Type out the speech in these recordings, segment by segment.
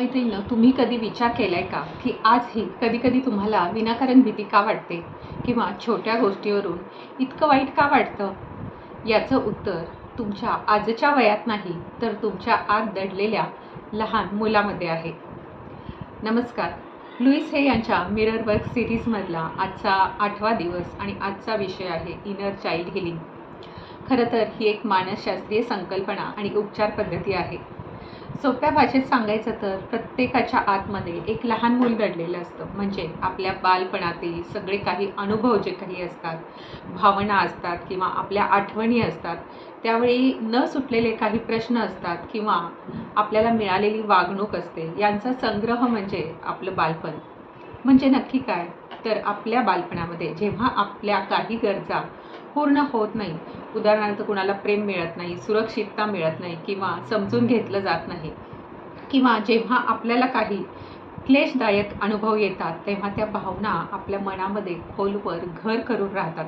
मित्रमैत्रिणींनो, तुम्ही कधी विचार केलाय का की आजही कधी कधी तुम्हाला विनाकारण भीती का वाटते किंवा छोट्या गोष्टीवरून इतकं वाईट का वाटतं? याचं उत्तर तुमच्या आजच्या वयात नाही तर तुमच्या आत दडलेल्या लहान मुलामध्ये आहे. नमस्कार. लुईस हे यांच्या मिरर वर्क सिरीजमधला आजचा 8वा दिवस आणि आजचा विषय आहे इनर चाइल्ड हिलिंग. खरं तर ही एक मानसशास्त्रीय संकल्पना आणि उपचार पद्धती आहे. सोप्या भाषेत सांगायचं तर प्रत्येकाच्या आतमध्ये एक लहान मूल दडलेलं असतं. म्हणजे आपल्या बालपणातील सगळे काही अनुभव जे काही असतात, भावना असतात किंवा आपल्या आठवणी असतात, त्यावेळी न सुटलेले काही प्रश्न असतात किंवा आपल्याला मिळालेली वागणूक असते, यांचा संग्रह म्हणजे आपलं बालपण. म्हणजे नक्की काय? तर आपल्या बालपणामध्ये जेव्हा आपल्या काही गरजा पूर्ण होत नाही, उदाहरणार्थ कुणाला प्रेम मिळत नाही, सुरक्षितता मिळत नाही किंवा समजून घेतलं जात नाही, किंवा जेव्हा आपल्याला काही क्लेशदायक अनुभव येतात, तेव्हा त्या भावना आपल्या मनामध्ये खोलवर घर करून राहतात.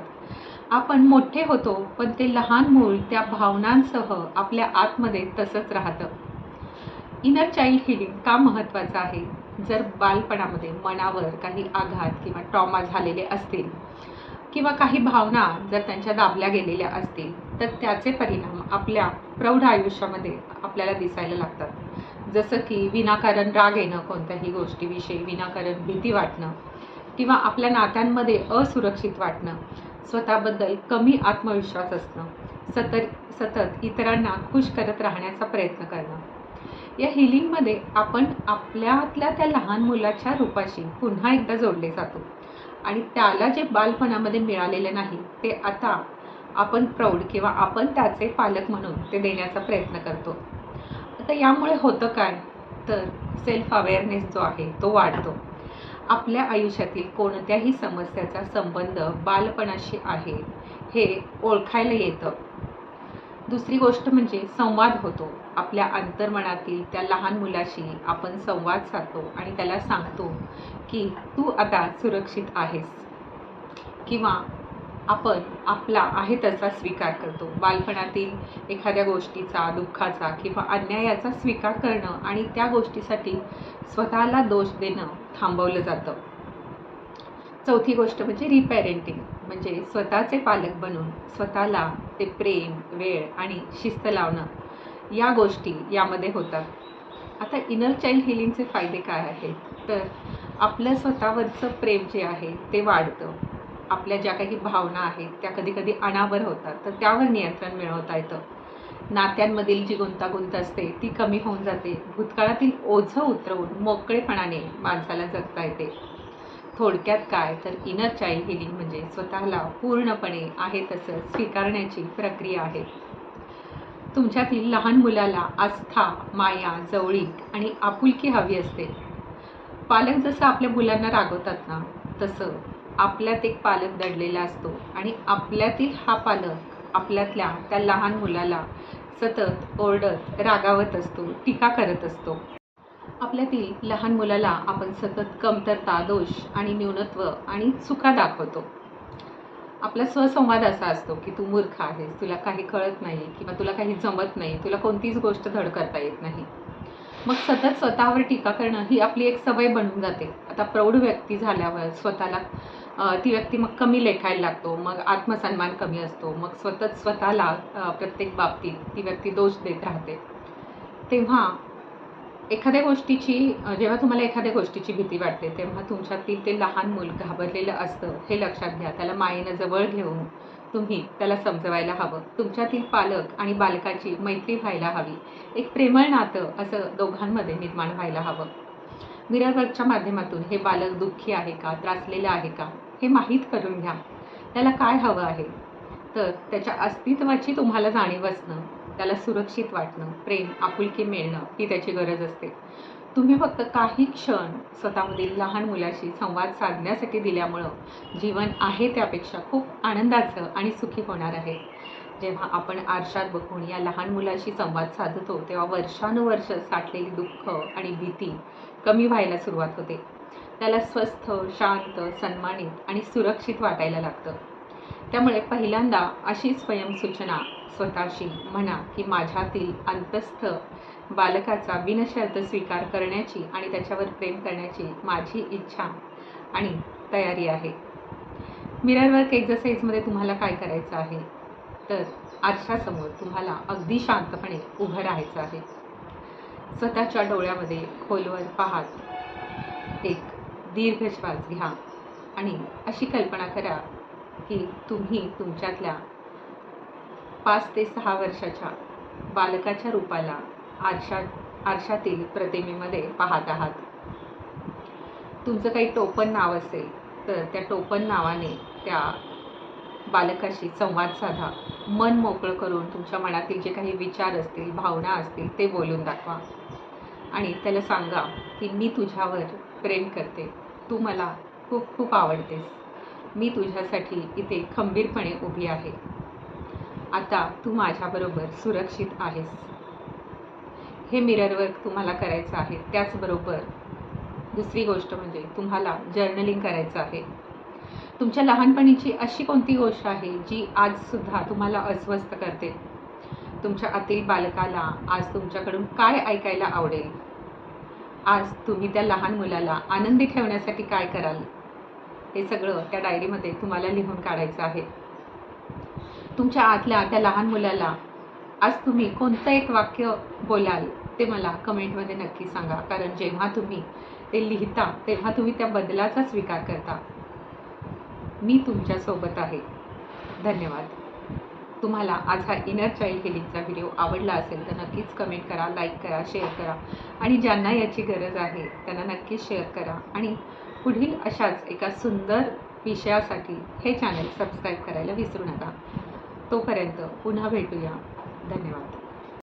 आपण मोठे होतो, पण ते लहान मूल त्या भावनांसह आपल्या आतमध्ये तसंच राहतं. इनर चाइल्ड हिलिंग का महत्त्वाचं आहे? जर बालपणामध्ये मनावर काही आघात किंवा ट्रॉमा झालेले असतील किंवा काही भावना जर त्यांच्या दाबल्या गेलेल्या असतील, तर त्याचे परिणाम आपल्या प्रौढ आयुष्यामध्ये आपल्याला दिसायला लागतात. जसं की विनाकारण राग येणं, कोणत्याही गोष्टीविषयी विनाकारण भीती वाटणं किंवा आपल्या नात्यांमध्ये असुरक्षित वाटणं, स्वतःबद्दल कमी आत्मविश्वास असणं, सतत इतरांना खुश करत राहण्याचा प्रयत्न करणं. या हिलिंगमध्ये आपण आपल्यातल्या त्या लहान मुलाच्या रूपाशी पुन्हा एकदा जोडले जातो आणि त्याला जे बालपणामध्ये मिळालेले नाही ते आता आपण प्रौढ किंवा आपण त्याचे पालक म्हणून ते देण्याचा प्रयत्न करतो. आता यामुळे होतं काय? तर सेल्फ अवेअरनेस जो आहे तो वाढतो. आपल्या आयुष्यातील कोणत्याही समस्याचा संबंध बालपणाशी आहे हे ओळखायला येतं. दुसरी गोष्ट म्हणजे संवाद होतो. आपल्या अंतर्मनातील त्या लहान मुलाशी आपण संवाद साधतो आणि त्याला सांगतो की तू आता सुरक्षित आहेस, किंवा आपण आपला आहे तसा स्वीकार करतो. बालपणातील एखाद्या गोष्टीचा, दुःखाचा किंवा अन्यायाचा स्वीकार करणं आणि त्या गोष्टीसाठी स्वतःला दोष देणं थांबवलं जातं. चौथी गोष्ट म्हणजे रिपॅरेंटिंग, म्हणजे स्वतःचे पालक बनून स्वतःला ते प्रेम, वेळ आणि शिस्त लावणं, या गोष्टी यामध्ये होतात. आता इनर चाइल्ड हिलिंगचे फायदे काय आहेत? तर आपलं स्वतःवरचं प्रेम जे आहे ते वाढतं. आपल्या ज्या काही भावना आहेत त्या कधी कधी अनावर होतात, तर त्यावर नियंत्रण मिळवता येतं. नात्यांमधील जी गुंतागुंत असते ती कमी होऊन जाते. भूतकाळातील ओझं उतरवून मोकळेपणाने माणसाला जगता येते. थोडक्यात काय, तर इनर चाइल्ड हिलिंग म्हणजे स्वतःला पूर्णपणे आहे तसं स्वीकारण्याची प्रक्रिया आहे. तुमच्यातील लहान मुलाला आस्था, माया, जवळीक आणि आपुलकी हवी असते. पालक जसं आपल्या मुलांना रागवतात ना, तसं आपल्यात एक पालक दडलेला असतो आणि आपल्यातील हा पालक आपल्यातल्या त्या लहान मुलाला सतत ओरडत, रागावत असतो, टीका करत असतो. आपल्यातील लहान मुलाला आपण सतत कमतरता, दोष आणि न्यूनत्व आणि चुका दाखवतो. आपला स्वसंवाद असा असतो की तू मूर्ख आहेस, तुला काही कळत नाही किंवा तुला काही जमत नाही, तुला कोणतीच गोष्ट धड करता येत नाही. मग सतत स्वतःवर टीका करणं ही आपली एक सवय बनून जाते. आता प्रौढ व्यक्ती झाल्यावर स्वतःला ती व्यक्ती मग कमी लेखायला लागतो. मग आत्मसन्मान कमी असतो. मग स्वतःला प्रत्येक बाबतीत ती व्यक्ती दोष देत राहते. तेव्हा जेव्हा तुम्हाला एखाद्या गोष्टीची भीती वाटते, तेव्हा तुमच्यातील ते लहान मूल घाबरलेलं असतं हे लक्षात घ्या. त्याला मायेनं जवळ घेऊन तुम्ही त्याला समजवायला हवं. तुमच्यातील पालक आणि बालकाची मैत्री व्हायला हवी. एक प्रेमळ नातं असं दोघांमध्ये निर्माण व्हायला हवं. मिरर वर्कच्या माध्यमातून हे बालक दुःखी आहे का, त्रासलेलं आहे का, हे माहीत करून घ्या. त्याला काय हवं आहे? तर त्याच्या अस्तित्वाची तुम्हाला जाणीव असणं, त्याला सुरक्षित वाटणं, प्रेम, आपुलकी मिळणं ही त्याची गरज असते. तुम्ही फक्त काही क्षण स्वतःमधील लहान मुलाशी संवाद साधण्यासाठी दिल्यामुळं जीवन आहे त्यापेक्षा खूप आनंदाचं आणि सुखी होणार आहे. जेव्हा आपण आरशात बघून या लहान मुलाशी संवाद साधतो, तेव्हा वर्षानुवर्ष साठलेली दुःख आणि भीती कमी व्हायला सुरुवात होते. त्याला स्वस्थ, शांत, सन्मानित आणि सुरक्षित वाटायला लागतं. त्यामुळे पहिल्यांदा अशी स्वयंसूचना स्वतःशी म्हणा की माझ्यातील अंतस्थ बालकाचा बिनशर्त स्वीकार करण्याची आणि त्याच्यावर प्रेम करण्याची माझी इच्छा आणि तयारी आहे. मिरर वर्क एक्झरसाइजमध्ये तुम्हाला काय करायचं आहे, तर आरशासमोर तुम्हाला अगदी शांतपणे उभं राहायचं आहे. स्वतःच्या डोळ्यामध्ये खोलवर पाहत एक दीर्घ श्वास घ्या आणि अशी कल्पना करा की तुम्ही तुमच्यातल्या 5 ते 6 वर्षाच्या बालकाच्या रूपाला आरशातील प्रतिमेमध्ये पाहत आहात. तुमचं काही टोपण नाव असेल तर त्या टोपण नावाने त्या बालकाशी संवाद साधा. मन मोकळं करून तुमच्या मनातील जे काही विचार असतील, भावना असतील ते बोलून दाखवा आणि त्याला सांगा की मी तुझ्यावर प्रेम करते, तू मला खूप खूप आवडतेस, मी तुझ्यासाठी इथे खंबीरपणे उभी आहे, आता तू माझ्याबरोबर सुरक्षित आहेस. हे मिरर वर्क तुम्हाला करायचं आहे. त्याचबरोबर दुसरी गोष्ट म्हणजे तुम्हाला जर्नलिंग करायचं आहे. तुमच्या लहानपणीची अशी कोणती गोष्ट आहे जी आजसुद्धा तुम्हाला अस्वस्थ करते? तुमच्या आतील बालकाला आज तुमच्याकडून काय ऐकायला आवडेल? आज तुम्ही त्या लहान मुलाला आनंदी ठेवण्यासाठी काय कराल? हे सगळं त्या डायरीमध्ये तुम्हाला लिहून काढायचं आहे. तुमच्या आतल्या त्या लहान मुलाला आज तुम्ही कोणतं एक वाक्य बोलाल ते मला कमेंटमध्ये नक्की सांगा. कारण जेव्हा तुम्ही ते लिहिता तेव्हा तुम्ही त्या बदलाचा स्वीकार करता. मी तुमच्यासोबत आहे. धन्यवाद. तुम्हाला आज हा इनर चाइल्ड हिलिंगचा व्हिडिओ आवडला असेल तर नक्कीच कमेंट करा, लाईक करा, शेअर करा आणि ज्यांना याची गरज आहे त्यांना नक्कीच शेअर करा आणि पुढील अशाच एका सुंदर विषयासाठी हे चॅनल सबस्क्राईब करायला विसरू नका. तोपर्यंत पुन्हा भेटूया. धन्यवाद.